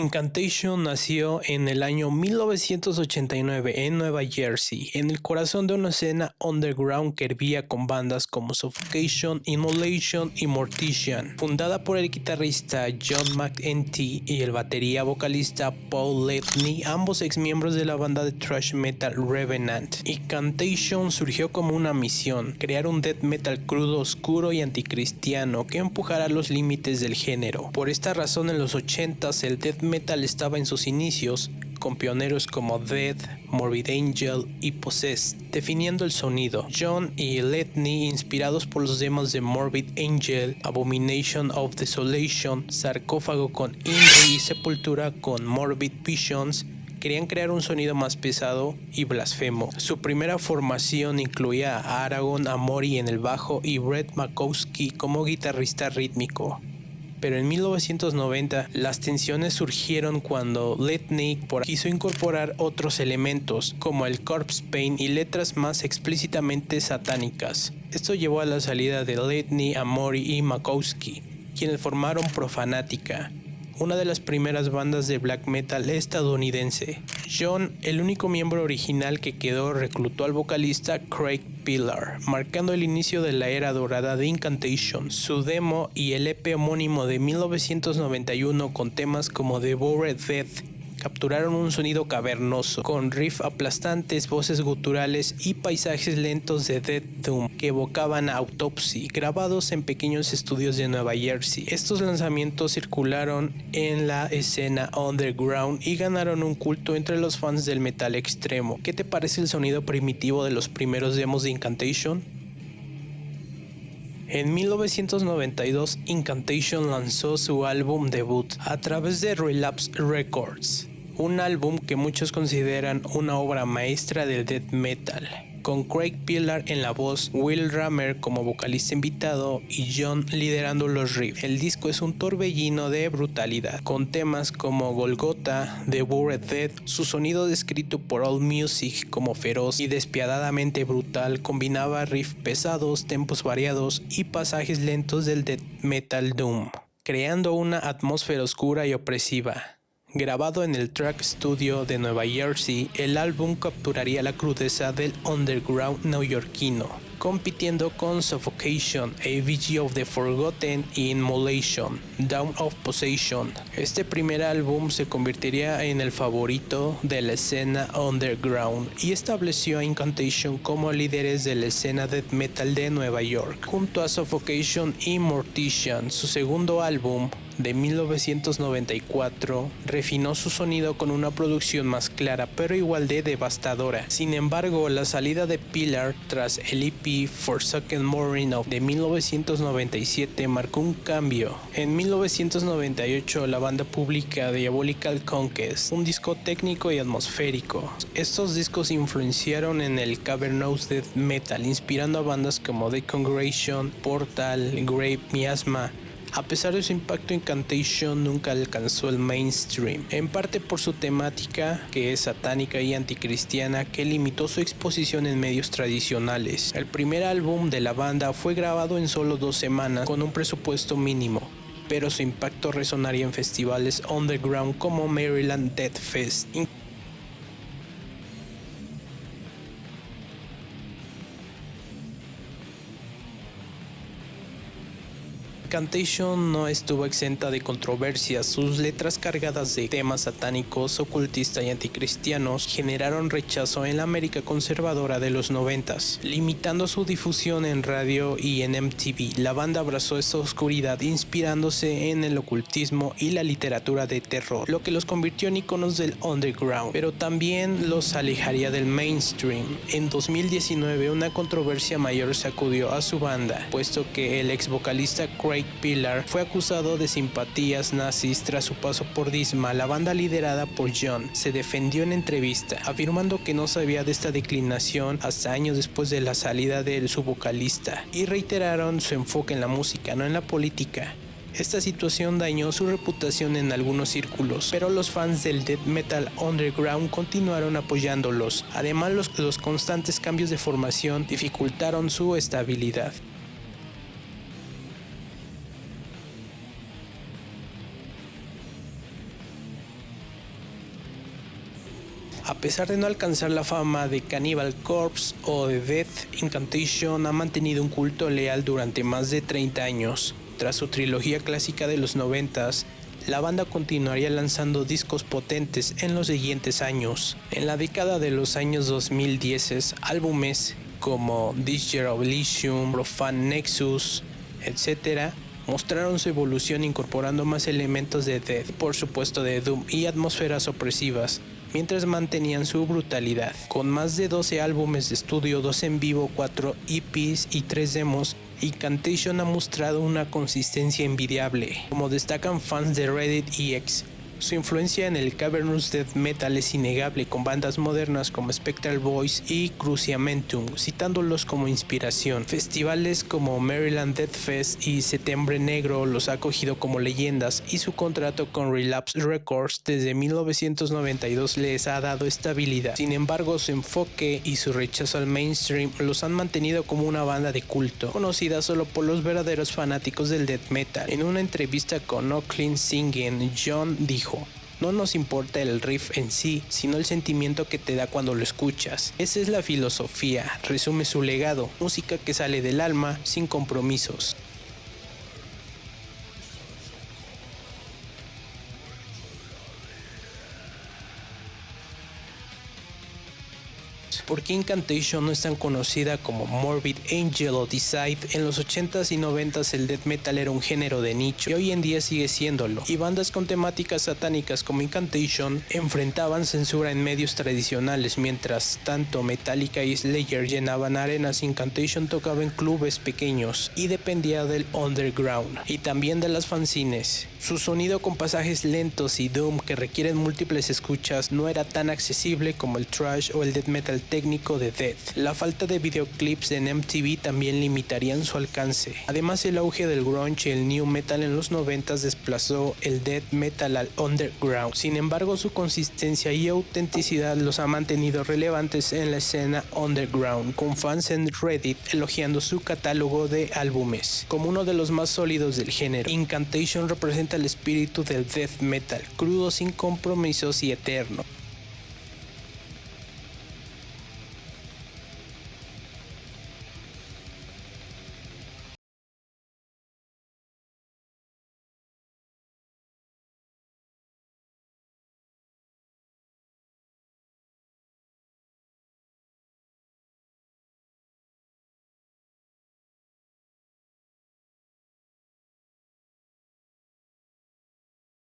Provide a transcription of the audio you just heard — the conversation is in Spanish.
Incantation nació en el año 1989 en Nueva Jersey, en el corazón de una escena underground que hervía con bandas como Suffocation, Immolation y Mortician. Fundada por el guitarrista John McEntee y el batería vocalista Paul Ledney, ambos ex miembros de la banda de thrash metal Revenant. Incantation surgió como una misión: crear un death metal crudo, oscuro y anticristiano que empujara los límites del género. Por esta razón, en los 80s el death metal estaba en sus inicios, con pioneros como Death, Morbid Angel y Possessed, definiendo el sonido. John y Ledney, inspirados por los demos de Morbid Angel, Abomination of Desolation, Sarcófago con Indre y Sepultura con Morbid Visions, querían crear un sonido más pesado y blasfemo. Su primera formación incluía a Aragon Amori en el bajo y Brett Makowski como guitarrista rítmico. Pero en 1990 las tensiones surgieron cuando Ledney quiso incorporar otros elementos como el corpse paint y letras más explícitamente satánicas. Esto llevó a la salida de Ledney, Amori y Makowski, quienes formaron Profanatica, una de las primeras bandas de black metal estadounidense. John, el único miembro original que quedó, reclutó al vocalista Craig Pillar, marcando el inicio de la era dorada de Incantation. Su demo y el EP homónimo de 1991 con temas como Devoured Death capturaron un sonido cavernoso, con riffs aplastantes, voces guturales y paisajes lentos de Death Doom que evocaban a Autopsy, grabados en pequeños estudios de Nueva Jersey. Estos lanzamientos circularon en la escena underground y ganaron un culto entre los fans del metal extremo. ¿Qué te parece el sonido primitivo de los primeros demos de Incantation? En 1992, Incantation lanzó su álbum debut a través de Relapse Records, un álbum que muchos consideran una obra maestra del death metal, con Craig Pillar en la voz, Will Rammer como vocalista invitado y John liderando los riffs. El disco es un torbellino de brutalidad, con temas como Golgotha, Devoured Death. Su sonido, descrito por AllMusic como feroz y despiadadamente brutal, combinaba riffs pesados, tempos variados y pasajes lentos del death metal doom, creando una atmósfera oscura y opresiva. Grabado en el Track Studio de Nueva Jersey, el álbum capturaría la crudeza del underground neoyorquino, compitiendo con Suffocation, AVG of the Forgotten y Immolation, Dawn of Possession. Este primer álbum se convertiría en el favorito de la escena underground y estableció a Incantation como líderes de la escena death metal de Nueva York, junto a Suffocation y Mortician. Su segundo álbum, de 1994, refinó su sonido con una producción más clara pero igual de devastadora. Sin embargo, la salida de Pillar tras el EP Forsaken Morning of de 1997 marcó un cambio. En 1998 la banda publica Diabolical Conquest, un disco técnico y atmosférico. Estos discos influenciaron en el cavernous death metal, inspirando a bandas como The Congregation, Portal, Grave, Miasma. A pesar de su impacto, Incantation nunca alcanzó el mainstream, en parte por su temática, que es satánica y anticristiana, que limitó su exposición en medios tradicionales. El primer álbum de la banda fue grabado en solo 2 semanas, con un presupuesto mínimo, pero su impacto resonaría en festivales underground como Maryland Death Fest. Incantation no estuvo exenta de controversias. Sus letras cargadas de temas satánicos, ocultistas y anticristianos generaron rechazo en la América conservadora de los 90s, limitando su difusión en radio y en MTV. La banda abrazó esta oscuridad inspirándose en el ocultismo y la literatura de terror, lo que los convirtió en iconos del underground, pero también los alejaría del mainstream. En 2019, una controversia mayor sacudió a su banda, puesto que el ex vocalista Craig Pillar fue acusado de simpatías nazis tras su paso por Disma. La banda, liderada por John, se defendió en entrevista, afirmando que no sabía de esta declinación hasta años después de la salida de su vocalista, y reiteraron su enfoque en la música, no en la política. Esta situación dañó su reputación en algunos círculos, pero los fans del death metal underground continuaron apoyándolos. Además, los constantes cambios de formación dificultaron su estabilidad. A pesar de no alcanzar la fama de Cannibal Corpse o de Death, Incantation ha mantenido un culto leal durante más de 30 años. Tras su trilogía clásica de los 90s, la banda continuaría lanzando discos potentes en los siguientes años. En la década de los años 2010, álbumes como This Year of Elysium, Profane Nexus, etc., mostraron su evolución incorporando más elementos de Death, por supuesto de Doom y atmósferas opresivas, mientras mantenían su brutalidad. Con más de 12 álbumes de estudio, 2 en vivo, 4 EPs y 3 demos, Incantation ha mostrado una consistencia envidiable, como destacan fans de Reddit y X. Su influencia en el cavernous death metal es innegable, con bandas modernas como Spectral Voice y Cruciamentum, citándolos como inspiración. Festivales como Maryland Death Fest y Septiembre Negro los ha acogido como leyendas, y su contrato con Relapse Records desde 1992 les ha dado estabilidad. Sin embargo, su enfoque y su rechazo al mainstream los han mantenido como una banda de culto, conocida solo por los verdaderos fanáticos del death metal. En una entrevista con No Clean Singing, John dijo: "No nos importa el riff en sí, sino el sentimiento que te da cuando lo escuchas. Esa es la filosofía", resume su legado: música que sale del alma, sin compromisos. ¿Por qué Incantation no es tan conocida como Morbid Angel o Decide? En los 80s y 90s el death metal era un género de nicho, y hoy en día sigue siéndolo, y bandas con temáticas satánicas como Incantation enfrentaban censura en medios tradicionales. Mientras tanto Metallica y Slayer llenaban arenas, Incantation tocaba en clubes pequeños y dependía del underground y también de las fanzines. Su sonido, con pasajes lentos y doom que requieren múltiples escuchas, no era tan accesible como el thrash o el death metal técnico de Death. La falta de videoclips en MTV también limitarían su alcance. Además, el auge del grunge y el new metal en los 90s desplazó el death metal al underground. Sin embargo, su consistencia y autenticidad los ha mantenido relevantes en la escena underground, con fans en Reddit elogiando su catálogo de álbumes como uno de los más sólidos del género. Incantation representa el espíritu del death metal, crudo, sin compromisos y eterno.